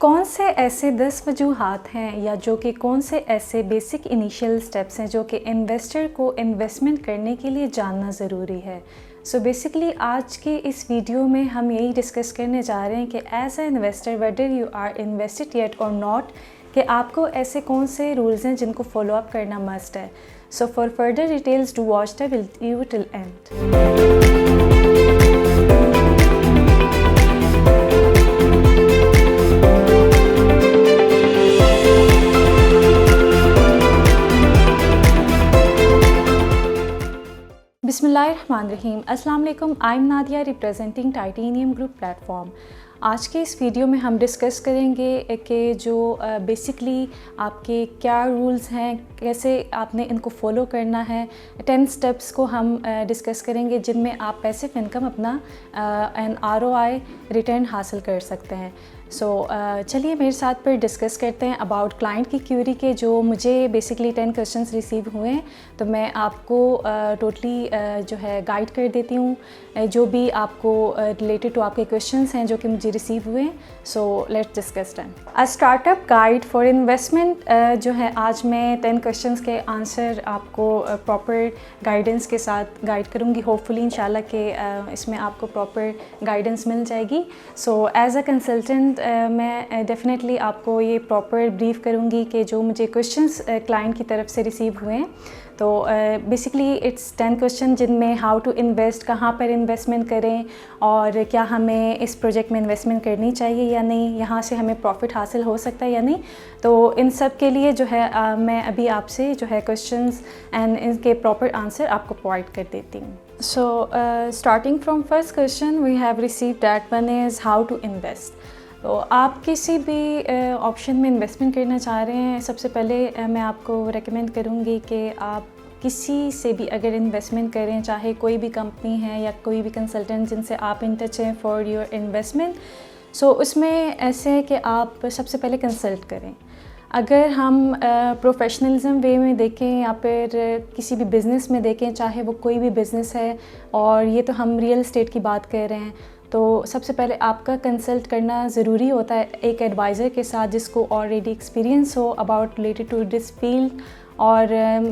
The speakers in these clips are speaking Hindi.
कौन से ऐसे 10 वजूहात हैं या जो कि कौन से ऐसे बेसिक इनिशियल स्टेप्स हैं जो कि इन्वेस्टर को इन्वेस्टमेंट करने के लिए जानना ज़रूरी है। सो बेसिकली आज के इस वीडियो में हम यही डिस्कस करने जा रहे हैं कि as a investor whether you are invested yet और नॉट, कि आपको ऐसे कौन से रूल्स हैं जिनको फॉलो अप करना मस्ट है। So for further details do watch the video till and. बिस्मिल्लाहिर्रहमानिर्रहीम। अस्सलाम वालेकुम। I am Nadia representing titanium group platform. आज के इस वीडियो में हम डिस्कस करेंगे कि जो बेसिकली आपके क्या रूल्स हैं, कैसे आपने इनको फॉलो करना है। 10 स्टेप्स को हम डिस्कस करेंगे जिनमें आप पैसिव इनकम अपना एन ROI रिटर्न हासिल कर सकते हैं। चलिए मेरे साथ फिर डिस्कस करते हैं अबाउट क्लाइंट की क्यूरी के जो मुझे बेसिकली 10 क्वेश्चंस रिसीव हुए हैं। तो मैं आपको टोटली जो है गाइड कर देती हूँ जो भी आपको रिलेटेड टू आपके क्वेश्चंस हैं जो कि मुझे रिसीव हुए हैं। So let's discuss them. A startup guide for investment जो है, आज मैं 10 क्वेश्चंस के आंसर आपको प्रॉपर गाइडेंस के साथ गाइड करूँगी। होपफुली इंशाल्लाह कि इसमें आपको प्रॉपर गाइडेंस मिल जाएगी। सो एज अ कंसल्टेंट मैं डेफिनेटली आपको ये प्रॉपर ब्रीफ करूँगी कि जो मुझे क्वेश्चंस क्लाइंट की तरफ से रिसीव हुए हैं। तो बेसिकली इट्स 10 क्वेश्चन जिनमें हाउ टू इन्वेस्ट, कहाँ पर इन्वेस्टमेंट करें और क्या हमें इस प्रोजेक्ट में इन्वेस्टमेंट करनी चाहिए या नहीं, यहाँ से हमें प्रॉफिट हासिल हो सकता है या नहीं। तो इन सब के लिए जो है मैं अभी आपसे जो है क्वेश्चंस एंड इनके प्रॉपर आंसर आपको प्रोवाइड कर देती हूँ। So starting from first question we have received that one is how to invest. तो आप किसी भी ऑप्शन में इन्वेस्टमेंट करना चाह रहे हैं, सबसे पहले मैं आपको रेकमेंड करूँगी कि आप किसी से भी अगर इन्वेस्टमेंट करें, चाहे कोई भी कंपनी है या कोई भी कंसल्टेंट जिनसे आप इन टच हैं फॉर योर इन्वेस्टमेंट। सो उसमें ऐसे है कि आप सबसे पहले कंसल्ट करें। अगर हम प्रोफेशनलिज्म वे में देखें या फिर किसी भी बिज़नेस में देखें, चाहे वो कोई भी बिज़नेस है, और ये तो हम रियल एस्टेट की बात कर रहे हैं, तो सबसे पहले आपका कंसल्ट करना ज़रूरी होता है एक एडवाइज़र के साथ जिसको ऑलरेडी एक्सपीरियंस हो about related to this field. और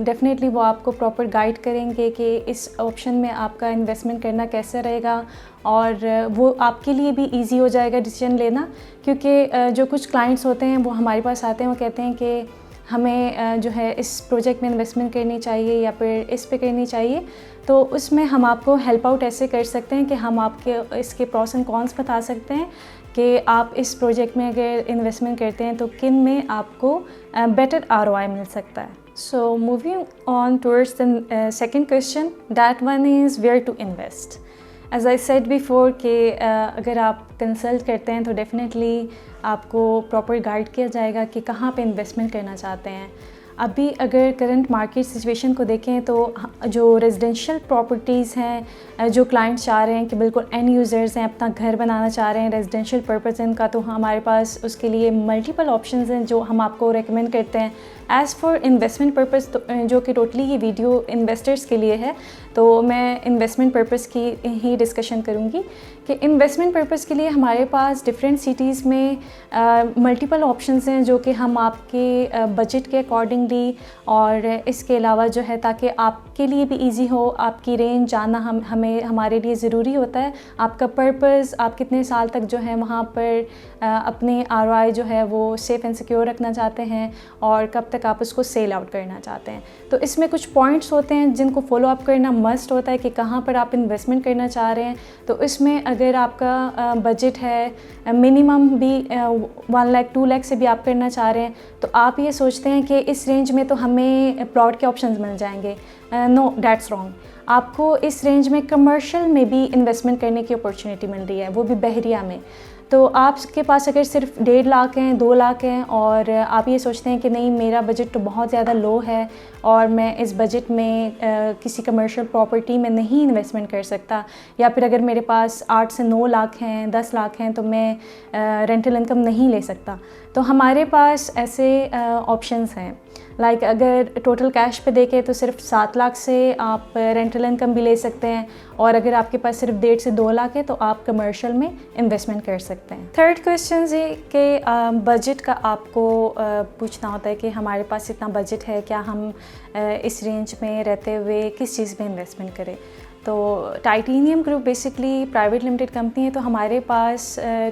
डेफिनेटली वो आपको प्रॉपर गाइड करेंगे कि इस ऑप्शन में आपका इन्वेस्टमेंट करना कैसे रहेगा, और वो आपके लिए भी इजी हो जाएगा डिसीजन लेना। क्योंकि जो कुछ क्लाइंट्स होते हैं वो हमारे पास आते हैं, वो कहते हैं कि हमें जो है इस प्रोजेक्ट में इन्वेस्टमेंट करनी चाहिए या फिर इस पे करनी चाहिए। तो उसमें हम आपको हेल्प आउट ऐसे कर सकते हैं कि हम आपके इसके प्रॉस एंड कॉन्स बता सकते हैं कि आप इस प्रोजेक्ट में अगर इन्वेस्टमेंट करते हैं तो किन में आपको बेटर ROI मिल सकता है। So moving on towards the second question, that one is where to invest. As I said before कि अगर आप कंसल्ट करते हैं तो डेफिनेटली आपको प्रॉपर गाइड किया जाएगा कि कहाँ पे इन्वेस्टमेंट करना चाहते हैं। अभी अगर करंट मार्केट सिचुएशन को देखें तो जो रेजिडेंशियल प्रॉपर्टीज़ हैं, जो क्लाइंट्स चाह रहे हैं कि बिल्कुल एंड यूज़र्स हैं, अपना घर बनाना चाह रहे हैं रेजिडेंशियल पर्पज़ इनका, तो हमारे पास उसके लिए मल्टीपल ऑप्शंस हैं जो हम आपको रेकमेंड करते हैं। एज़ फॉर इन्वेस्टमेंट पर्पज़, जो कि टोटली ये वीडियो इन्वेस्टर्स के लिए है, तो मैं इन्वेस्टमेंट पर्पज़ की ही डिस्कशन करूँगी कि इन्वेस्टमेंट पर्पज़ के लिए हमारे पास डिफरेंट सिटीज़ में मल्टीपल ऑप्शंस हैं जो कि हम आपके बजट के अकॉर्डिंगली, और इसके अलावा जो है ताकि आपके लिए भी इजी हो, आपकी रेंज जानना हमें हमारे लिए ज़रूरी होता है। आपका पर्पज़, आप कितने साल तक जो है वहाँ पर अपने ROI जो है वो सेफ़ एंड सिक्योर रखना चाहते हैं और कब तक आप उसको सेल आउट करना चाहते हैं। तो इसमें कुछ पॉइंट्स होते हैं जिनको फॉलो अप करना मस्ट होता है कि कहाँ पर आप इन्वेस्टमेंट करना चाह रहे हैं। तो इसमें अगर आपका बजट है मिनिमम भी 1 लाख 2 लाख से भी आप करना चाह रहे हैं, तो आप ये सोचते हैं कि इस रेंज में तो हमें प्लॉट के ऑप्शंस मिल जाएंगे। No, that's wrong. आपको इस रेंज में कमर्शियल में भी इन्वेस्टमेंट करने की अपॉर्चुनिटी मिल रही है, वो भी बहरिया में। तो आपके पास अगर सिर्फ 1.5 लाख हैं, 2 लाख हैं, और आप ये सोचते हैं कि नहीं मेरा बजट तो बहुत ज़्यादा लो है और मैं इस बजट में किसी कमर्शियल प्रॉपर्टी में नहीं इन्वेस्टमेंट कर सकता, या फिर अगर मेरे पास 8 से 9 लाख हैं, 10 लाख हैं, तो मैं रेंटल इनकम नहीं ले सकता, तो हमारे पास ऐसे ऑप्शंस हैं। लाइक अगर टोटल कैश पे देखें तो सिर्फ 7 लाख से आप रेंटल इनकम भी ले सकते हैं, और अगर आपके पास सिर्फ 1.5 से 2 लाख है तो आप कमर्शियल में इन्वेस्टमेंट कर सकते हैं। थर्ड क्वेश्चन ये कि बजट का आपको पूछना होता है कि हमारे पास इतना बजट है, क्या हम इस रेंज में रहते हुए किस चीज़ में इन्वेस्टमेंट करें। तो titanium group basically private limited company है, तो हमारे पास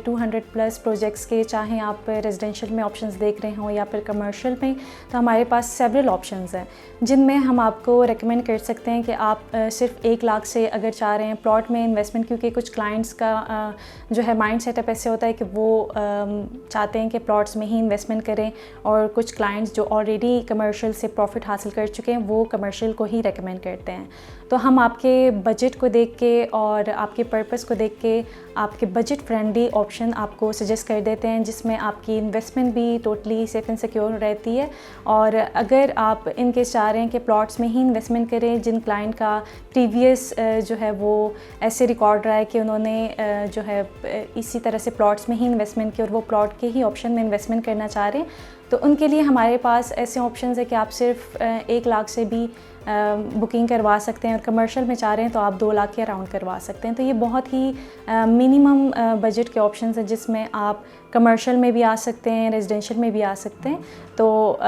200 प्लस प्रोजेक्ट्स के, चाहे आप रेजिडेंशियल में ऑप्शंस देख रहे हों या फिर कमर्शियल में, तो हमारे पास सेवरल ऑप्शंस हैं जिनमें हम आपको रेकमेंड कर सकते हैं कि आप सिर्फ 1 लाख से अगर चाह रहे हैं प्लॉट में इन्वेस्टमेंट, क्योंकि कुछ क्लाइंट्स का जो है माइंड सेटअप ऐसे होता है कि वो चाहते हैं कि प्लॉट्स में ही इन्वेस्टमेंट करें, और कुछ क्लाइंट्स जो ऑलरेडी कमर्शियल से प्रॉफिट हासिल कर चुके हैं वो कमर्शियल को ही रेकमेंड करते हैं। तो हम आपके बजट को देख के और आपके पर्पस को देख के आपके बजट फ्रेंडली ऑप्शन आपको सजेस्ट कर देते हैं, जिसमें आपकी इन्वेस्टमेंट भी टोटली सेफ एंड सिक्योर रहती है। और अगर आप इनके चाह रहे हैं कि प्लॉट्स में ही इन्वेस्टमेंट करें, जिन क्लाइंट का प्रीवियस जो है वो ऐसे रिकॉर्ड रहा है कि उन्होंने जो है इसी तरह से प्लॉट्स में ही इन्वेस्टमेंट किया और वो प्लॉट के ही ऑप्शन में इन्वेस्टमेंट करना चाह रहे हैं, तो उनके लिए हमारे पास ऐसे ऑप्शंस है कि आप सिर्फ 1 लाख से भी बुकिंग करवा सकते हैं, और कमर्शियल में चाह रहे हैं तो आप 2 लाख के अराउंड करवा सकते हैं। तो ये बहुत ही मिनिमम बजट के ऑप्शंस हैं जिसमें आप कमर्शियल में भी आ सकते हैं, रेजिडेंशियल में भी आ सकते हैं। तो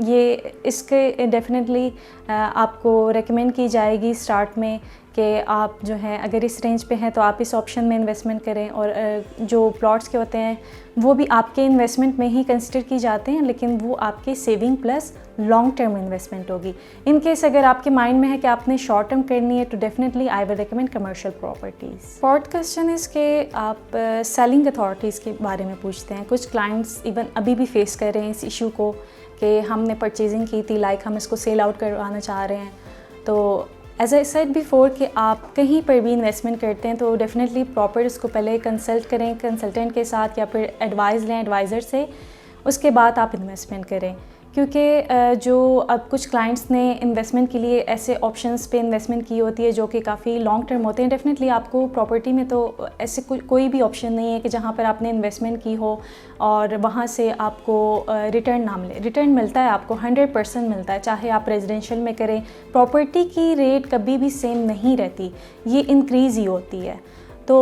ये इसके डेफिनेटली आपको रेकमेंड की जाएगी स्टार्ट में कि आप जो है अगर इस रेंज पे हैं तो आप इस ऑप्शन में इन्वेस्टमेंट करें, और जो प्लॉट्स के होते हैं वो भी आपके इन्वेस्टमेंट में ही कंसिडर की जाते हैं, लेकिन वो आपके saving plus long term investment होगी। इन केस अगर आपके माइंड में है कि आपने शॉर्ट टर्म करनी है तो definitely I will recommend commercial properties. Fourth question is कि आप सेलिंग अथॉरिटीज़ के बारे में पूछते हैं। कुछ क्लाइंट्स इवन अभी भी फेस कर रहे हैं इस इशू को कि हमने परचेजिंग की थी, लाइक हम इसको सेल आउट करवाना चाह रहे हैं। तो एज आई सेड बिफोर कि आप कहीं पर भी इन्वेस्टमेंट करते हैं तो डेफिनेटली प्रॉपर उसको पहले कंसल्ट करें कंसल्टेंट के साथ, या फिर एडवाइस लें एडवाइज़र से, उसके बाद आप इन्वेस्टमेंट करें। क्योंकि जो अब कुछ क्लाइंट्स ने इन्वेस्टमेंट के लिए ऐसे ऑप्शंस पे इन्वेस्टमेंट की होती है जो कि काफ़ी लॉन्ग टर्म होते हैं। डेफिनेटली आपको प्रॉपर्टी में तो ऐसे कोई भी ऑप्शन नहीं है कि जहाँ पर आपने इन्वेस्टमेंट की हो और वहाँ से आपको रिटर्न ना मिले। रिटर्न मिलता है आपको, 100% मिलता है, चाहे आप रेजिडेंशियल में करें। प्रॉपर्टी की रेट कभी भी सेम नहीं रहती, ये इंक्रीज़ ही होती है। तो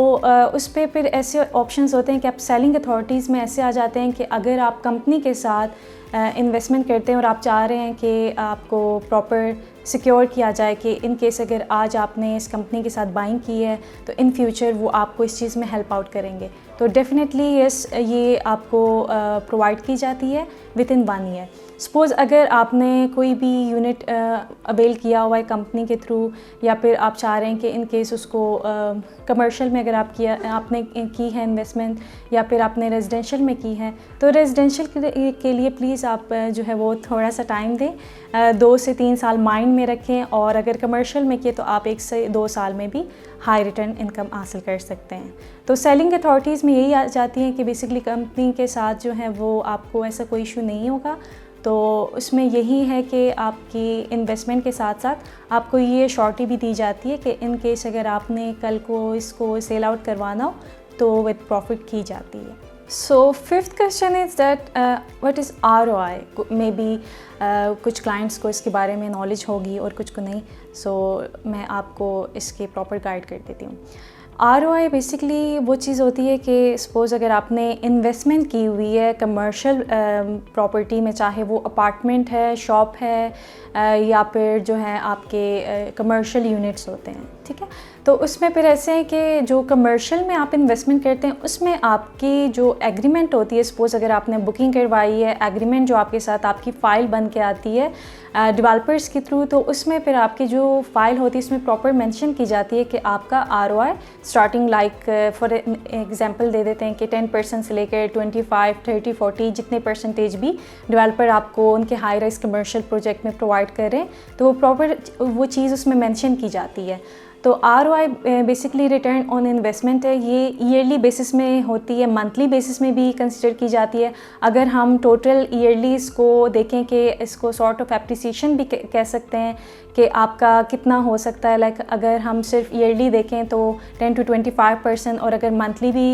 उस पर फिर ऐसे ऑप्शंस होते हैं कि आप सेलिंग अथॉरिटीज़ में ऐसे आ जाते हैं कि अगर आप कंपनी के साथ इन्वेस्टमेंट करते हैं और आप चाह रहे हैं कि आपको प्रॉपर सिक्योर किया जाए कि इन केस अगर आज आपने इस कंपनी के साथ बाइंग की है तो इन फ्यूचर वो आपको इस चीज़ में हेल्प आउट करेंगे, तो डेफिनेटली यस ये आपको प्रोवाइड की जाती है विद इन 1 ईयर। सपोज़ अगर आपने कोई भी यूनिट अवेल किया हुआ है कंपनी के थ्रू, या फिर आप चाह रहे हैं कि इन केस उसको कमर्शियल में अगर आपने की है इन्वेस्टमेंट, या फिर आपने रेजिडेंशियल में की है, तो रेजिडेंशियल के लिए प्लीज़ आप जो है वो थोड़ा सा टाइम दें, 2 से 3 साल माइंड में रखें। और अगर कमर्शियल में किए तो आप 1 से 2 साल में भी हाई रिटर्न इनकम हासिल कर सकते हैं। तो सेलिंग अथॉरिटीज़ में यही आ जाती हैं कि बेसिकली कंपनी के साथ जो है वो आपको ऐसा कोई इशू नहीं होगा। तो उसमें यही है कि आपकी इन्वेस्टमेंट के साथ साथ आपको ये श्योरिटी भी दी जाती है कि इन केस अगर आपने कल को इसको सेल आउट करवाना हो तो विद प्रॉफिट की जाती है। So fifth question is that what is ROI। May be कुछ क्लाइंट्स को इसके बारे में नॉलेज होगी और कुछ को नहीं, सो मैं आपको इसके प्रॉपर गाइड कर देती हूँ। ROI बेसिकली वो चीज़ होती है कि सपोज़ अगर आपने इन्वेस्टमेंट की हुई है कमर्शियल प्रॉपर्टी में, चाहे वो अपार्टमेंट है, शॉप है, या फिर जो है आपके कमर्शियल यूनिट्स होते हैं, ठीक है। तो उसमें फिर ऐसे है कि जो कमर्शियल में आप इन्वेस्टमेंट करते हैं उसमें आपकी जो एग्रीमेंट होती है, सपोज़ अगर आपने बुकिंग करवाई है, एग्रीमेंट जो आपके साथ आपकी फ़ाइल बन के आती है डेवलपर्स के थ्रू, तो उसमें फिर आपकी जो फ़ाइल होती है उसमें प्रॉपर मेंशन की जाती है कि आपका ROI starting like for example दे देते हैं कि 10% से लेकर 25, 30, 40 जितने परसेंटेज भी डेवलपर आपको उनके हाई राइज कमर्शियल प्रोजेक्ट में प्रोवाइड करें, तो वो प्रॉपर वो चीज़ उसमें मेंशन की जाती है। तो ROI basically return on investment है, ये ईयरली बेसिस में होती है, मंथली बेसिस में भी कंसिडर की जाती है। अगर हम टोटल ईयरली इसको देखें कि इसको सॉर्ट ऑफ एप्रिसिएशन भी कह सकते हैं कि आपका कितना हो सकता है। लाइक अगर हम सिर्फ ईयरली देखें तो 10 to 25%, और अगर मंथली भी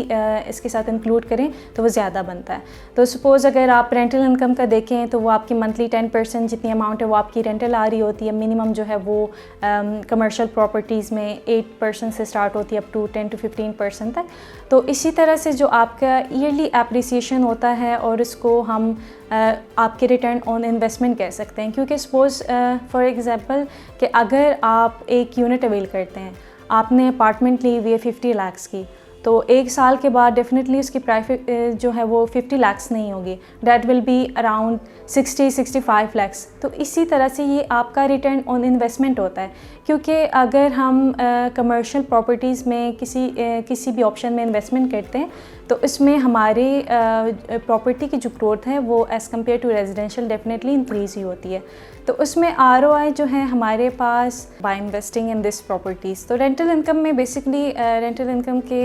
इसके साथ इंक्लूड करें तो वो ज़्यादा बनता है। तो सपोज़ अगर आप रेंटल इनकम का देखें तो वो आपकी मंथली 10% जितनी अमाउंट है वो आपकी रेंटल आ रही होती है। मिनिमम जो है वो कमर्शियल प्रॉपर्टीज़ में 8% से स्टार्ट होती है अप टू 10 to 15% तक। तो इसी तरह से जो आपका ईयरली एप्रिसिएशन होता है और इसको हम आपके रिटर्न ऑन इन्वेस्टमेंट कह सकते हैं। क्योंकि सपोज़ फॉर एग्ज़ाम्पल कि अगर आप एक यूनिट अवेल करते हैं, आपने अपार्टमेंट ली हुई है 50 लाख की, तो 1 साल के बाद डेफिनेटली उसकी प्राइस जो है वो 50 लाख नहीं होगी, that will be around 60-65 lakh. तो इसी तरह से ये आपका रिटर्न ऑन इन्वेस्टमेंट होता है। क्योंकि अगर हम कमर्शियल प्रॉपर्टीज़ में किसी भी ऑप्शन में इन्वेस्टमेंट करते हैं तो इसमें हमारे प्रॉपर्टी की जो ग्रोथ है वो as compared to residential definitely increase ही होती है। तो उसमें ROI जो है हमारे पास by investing in this properties. तो रेंटल इनकम में बेसिकली रेंटल इनकम के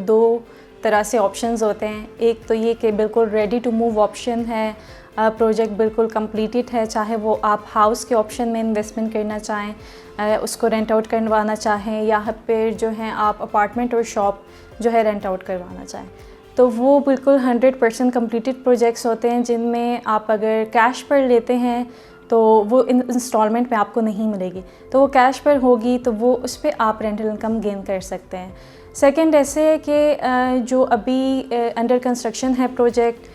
2 तरह से ऑप्शंस होते हैं। एक तो ये कि बिल्कुल रेडी टू मूव ऑप्शन है, प्रोजेक्ट बिल्कुल कंप्लीटेड है, चाहे वो आप हाउस के ऑप्शन में इन्वेस्टमेंट करना चाहें, उसको रेंट आउट करवाना चाहें, या फिर जो है आप अपार्टमेंट और शॉप जो है रेंट आउट करवाना चाहें। तो वो बिल्कुल 100% कंप्लीटेड प्रोजेक्ट्स होते हैं जिनमें आप अगर कैश पर लेते हैं तो वो इंस्टॉलमेंट में आपको नहीं मिलेगी, तो वो कैश पर होगी तो वो उस पर आप रेंटल इनकम गेन कर सकते हैं। सेकंड ऐसे है कि जो अभी अंडर कंस्ट्रक्शन है प्रोजेक्ट,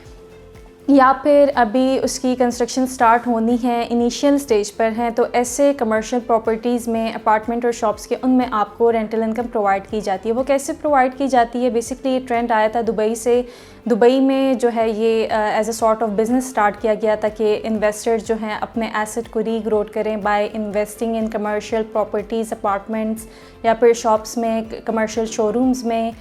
या फिर अभी उसकी कंस्ट्रक्शन स्टार्ट होनी है, इनिशियल स्टेज पर है, तो ऐसे कमर्शियल प्रॉपर्टीज़ में अपार्टमेंट और शॉप्स के उनमें आपको रेंटल इनकम प्रोवाइड की जाती है। वो कैसे प्रोवाइड की जाती है? बेसिकली ये ट्रेंड आया था दुबई से। दुबई में जो है ये as a sort of business start किया गया था कि इन्वेस्टर्स जो हैं अपने एसेट को रीग्रोथ करें bye investing in commercial properties, apartments या फिर शॉप्स में, कमर्शियल शोरूम्स में,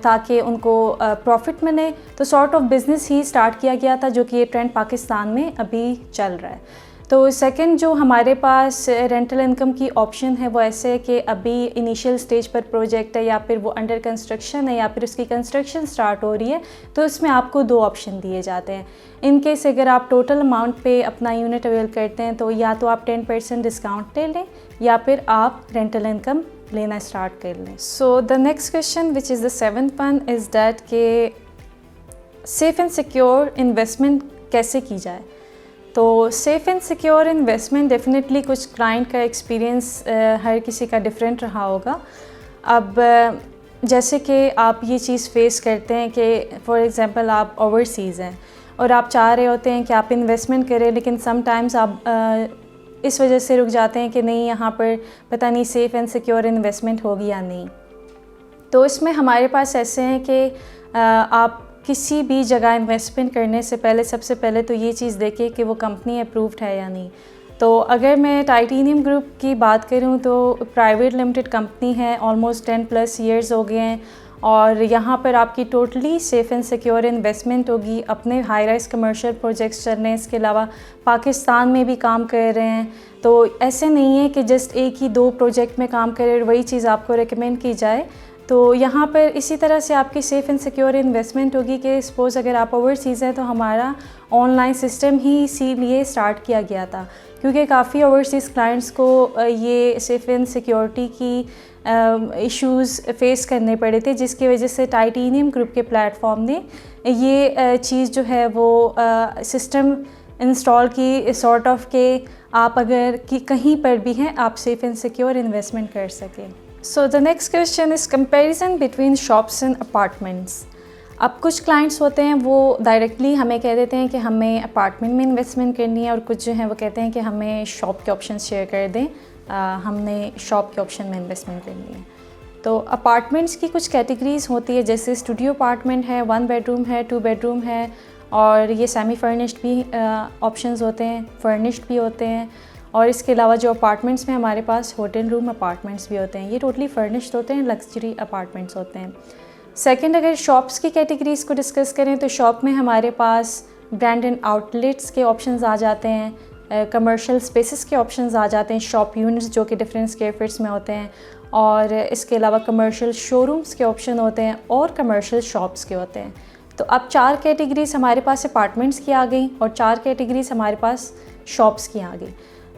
ताकि उनको प्रॉफिट मिले। तो sort of business he start किया गया था, जो कि ये ट्रेंड पाकिस्तान में अभी चल रहा है। तो सेकंड जो हमारे पास रेंटल इनकम की ऑप्शन है वो ऐसे है कि अभी इनिशियल स्टेज पर प्रोजेक्ट है, या फिर वो अंडर कंस्ट्रक्शन है, या फिर उसकी कंस्ट्रक्शन स्टार्ट हो रही है, तो इसमें आपको 2 ऑप्शन दिए जाते हैं। इन केस अगर आप टोटल अमाउंट पे अपना यूनिट अवेल करते हैं तो या तो आप 10% डिस्काउंट ले लें, या फिर आप रेंटल इनकम लेना स्टार्ट कर लें। So the next question which is the 7th one is that के सेफ़ एंड सिक्योर इन्वेस्टमेंट कैसे की जाए। तो safe and secure investment definitely कुछ क्लाइंट का एक्सपीरियंस हर किसी का डिफरेंट रहा होगा। अब जैसे कि आप ये चीज़ फेस करते हैं कि फॉर एग्ज़ाम्पल आप ओवरसीज़ हैं और आप चाह रहे होते हैं कि आप इन्वेस्टमेंट करें, लेकिन समटाइम्स आप इस वजह से रुक जाते हैं कि नहीं, यहाँ पर पता नहीं सेफ़ एंड सिक्योर इन्वेस्टमेंट होगी या नहीं। तो इसमें हमारे पास ऐसे हैं कि आप किसी भी जगह इन्वेस्टमेंट करने से पहले सबसे पहले तो ये चीज़ देखें कि वो कंपनी अप्रूव्ड है या नहीं। तो अगर मैं टाइटेनियम ग्रुप की बात करूँ तो प्राइवेट लिमिटेड कंपनी है, ऑलमोस्ट 10+ ईयर्स हो गए हैं, और यहाँ पर आपकी totally safe and secure investment होगी। अपने हाई राइज कमर्शियल प्रोजेक्ट्स चल रहे हैं, इसके अलावा पाकिस्तान में भी काम कर रहे हैं। तो ऐसे नहीं है कि जस्ट एक ही 2 प्रोजेक्ट में काम करें वही चीज़ आपको रिकमेंड की जाए। तो यहाँ पर इसी तरह से आपकी सेफ़ एंड सिक्योर इन्वेस्टमेंट होगी कि सपोज़ अगर आप ओवरसीज़ हैं तो हमारा ऑनलाइन सिस्टम ही इसीलिए स्टार्ट किया गया था, क्योंकि काफ़ी ओवरसीज़ क्लाइंट्स को ये सेफ़ एंड सिक्योरिटी की इश्यूज़ फेस करने पड़े थे, जिसकी वजह से टाइटेनियम ग्रुप के प्लेटफॉर्म ने ये चीज़ जो है वो सिस्टम इंस्टॉल की, सॉर्ट ऑफ के आप अगर कि कहीं पर भी हैं आप सेफ़ एंड सिक्योर इन्वेस्टमेंट कर सकें। So the next question is comparison between shops and apartments. अब कुछ क्लाइंट्स होते हैं वो डायरेक्टली हमें कह देते हैं कि हमें अपार्टमेंट में इन्वेस्टमेंट करनी है, और कुछ जो हैं वो कहते हैं कि हमें शॉप के ऑप्शन शेयर कर दें, हमने शॉप के ऑप्शन में इन्वेस्टमेंट करनी है। तो अपार्टमेंट्स की कुछ कैटेगरीज़ होती है, जैसे स्टूडियो अपार्टमेंट है, 1 बेडरूम है, 2 बेडरूम है, और ये सेमी फर्निश्ड भी ऑप्शंस होते हैं, फर्निश्ड भी होते हैं। और इसके अलावा जो अपार्टमेंट्स में हमारे पास होटल रूम अपार्टमेंट्स भी होते हैं, ये टोटली फर्निश्ड होते हैं, लग्जरी अपार्टमेंट्स होते हैं। सेकंड, अगर शॉप्स की कैटेगरीज़ को डिस्कस करें तो शॉप में हमारे पास ब्रांड एंड आउटलेट्स के ऑप्शंस आ जाते हैं, कमर्शियल स्पेसेस के ऑप्शंस आ जाते हैं, शॉप यूनिट्स जो कि डिफरेंट स्क्वायर फीट्स में होते हैं, और इसके अलावा कमर्शियल शोरूम्स के ऑप्शन होते हैं और कमर्शियल शॉप्स के होते हैं। तो अब 4 कैटेगरीज हमारे पास अपार्टमेंट्स की आ गई और 4 कैटेगरीज हमारे पास शॉप्स की आ गई।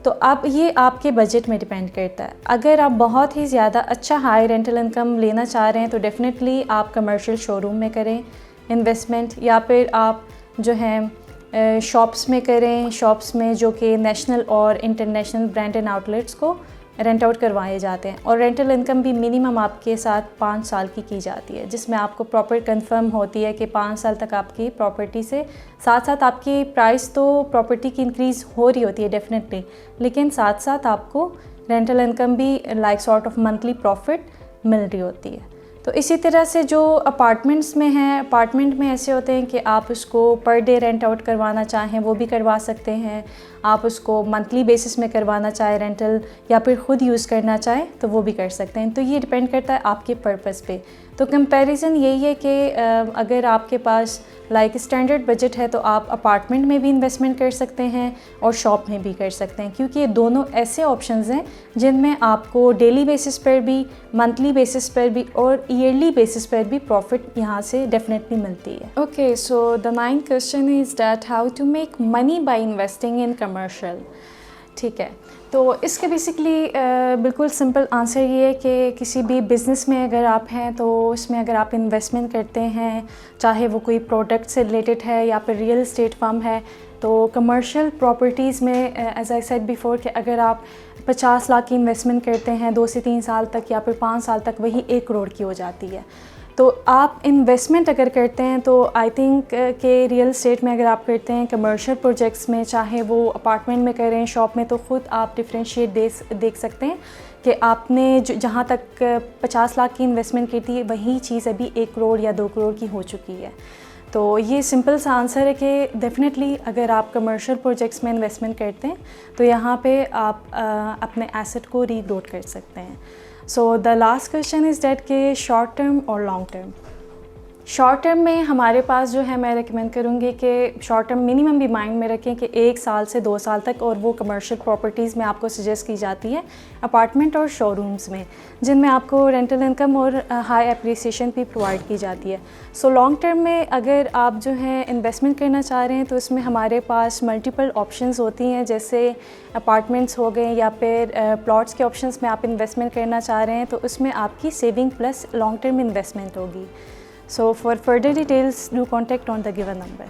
तो अब ये आपके बजट में डिपेंड करता है। अगर आप बहुत ही ज़्यादा अच्छा हाई रेंटल इनकम लेना चाह रहे हैं तो डेफ़िनेटली आप कमर्शियल शोरूम में करें इन्वेस्टमेंट, या फिर आप जो है शॉप्स में करें। शॉप्स में जो कि नेशनल और इंटरनेशनल ब्रांड एंड आउटलेट्स को रेंट आउट करवाए जाते हैं, और रेंटल इनकम भी मिनिमम आपके साथ 5 साल की जाती है, जिसमें आपको प्रॉपर कंफर्म होती है कि 5 साल तक आपकी प्रॉपर्टी से साथ साथ आपकी प्राइस तो प्रॉपर्टी की इंक्रीज़ हो रही होती है डेफिनेटली, लेकिन साथ साथ आपको रेंटल इनकम भी like sort of monthly profit मिल रही होती है। तो इसी तरह से जो अपार्टमेंट्स में हैं, अपार्टमेंट में ऐसे होते हैं कि आप उसको पर डे रेंट आउट करवाना चाहें वो भी करवा सकते हैं, आप उसको मंथली बेसिस में करवाना चाहें रेंटल, या फिर ख़ुद यूज़ करना चाहें तो वो भी कर सकते हैं। तो ये डिपेंड करता है आपके पर्पस पे। तो कंपैरिजन यही है कि अगर आपके पास लाइक स्टैंडर्ड बजट है तो आप अपार्टमेंट में भी इन्वेस्टमेंट कर सकते हैं और शॉप में भी कर सकते हैं, क्योंकि ये दोनों ऐसे ऑप्शंस हैं जिनमें आपको डेली बेसिस पर भी, मंथली बेसिस पर भी और ईयरली बेसिस पर भी प्रॉफिट यहाँ से डेफिनेटली मिलती है। Okay, so the 9th question is that how to make money by investing in commercial. ठीक है, तो इसके बेसिकली बिल्कुल सिंपल आंसर ये है कि किसी भी बिज़नेस में अगर आप हैं तो इसमें अगर आप इन्वेस्टमेंट करते हैं, चाहे वो कोई प्रोडक्ट से रिलेटेड है या फिर रियल एस्टेट फर्म है, तो कमर्शियल प्रॉपर्टीज़ में एज आई सेड बिफोर कि अगर आप 50 लाख की इन्वेस्टमेंट करते हैं 2 से 3 साल तक या फिर 5 साल तक, वही 1 करोड़ की हो जाती है। तो आप इन्वेस्टमेंट अगर करते हैं तो आई थिंक के रियल एस्टेट में अगर आप करते हैं कमर्शियल प्रोजेक्ट्स में, चाहे वो अपार्टमेंट में करें, शॉप में, तो ख़ुद आप डिफ्रेंशिएट देख सकते हैं कि आपने जहाँ तक 50 लाख की इन्वेस्टमेंट की थी वही चीज़ अभी 1 करोड़ या 2 करोड़ की हो चुकी है। तो ये सिंपल सा आंसर है कि डेफिनेटली अगर आप कमर्शियल प्रोजेक्ट्स में इन्वेस्टमेंट करते हैं तो यहाँ पे आप अपने एसेट को रीग्रोथ कर सकते हैं। So the last question is debt के शॉर्ट टर्म और लॉन्ग टर्म। शॉर्ट टर्म में हमारे पास जो है, मैं रेकमेंड करूँगी कि शॉर्ट टर्म मिनिमम भी माइंड में रखें कि 1 साल से 2 साल तक, और वो कमर्शियल प्रॉपर्टीज़ में आपको सजेस्ट की जाती है अपार्टमेंट और शोरूम्स में, जिनमें आपको रेंटल इनकम और हाई एप्रिसिएशन भी प्रोवाइड की जाती है। सो लॉन्ग टर्म में अगर आप जो है इन्वेस्टमेंट करना चाह रहे हैं तो इसमें हमारे पास मल्टीपल ऑप्शंस होती हैं, जैसे अपार्टमेंट्स हो गए या फिर प्लॉट्स के ऑप्शंस में आप इन्वेस्टमेंट करना चाह रहे हैं तो उसमें आपकी saving plus long term investment होगी। So for further details, do contact on the given number.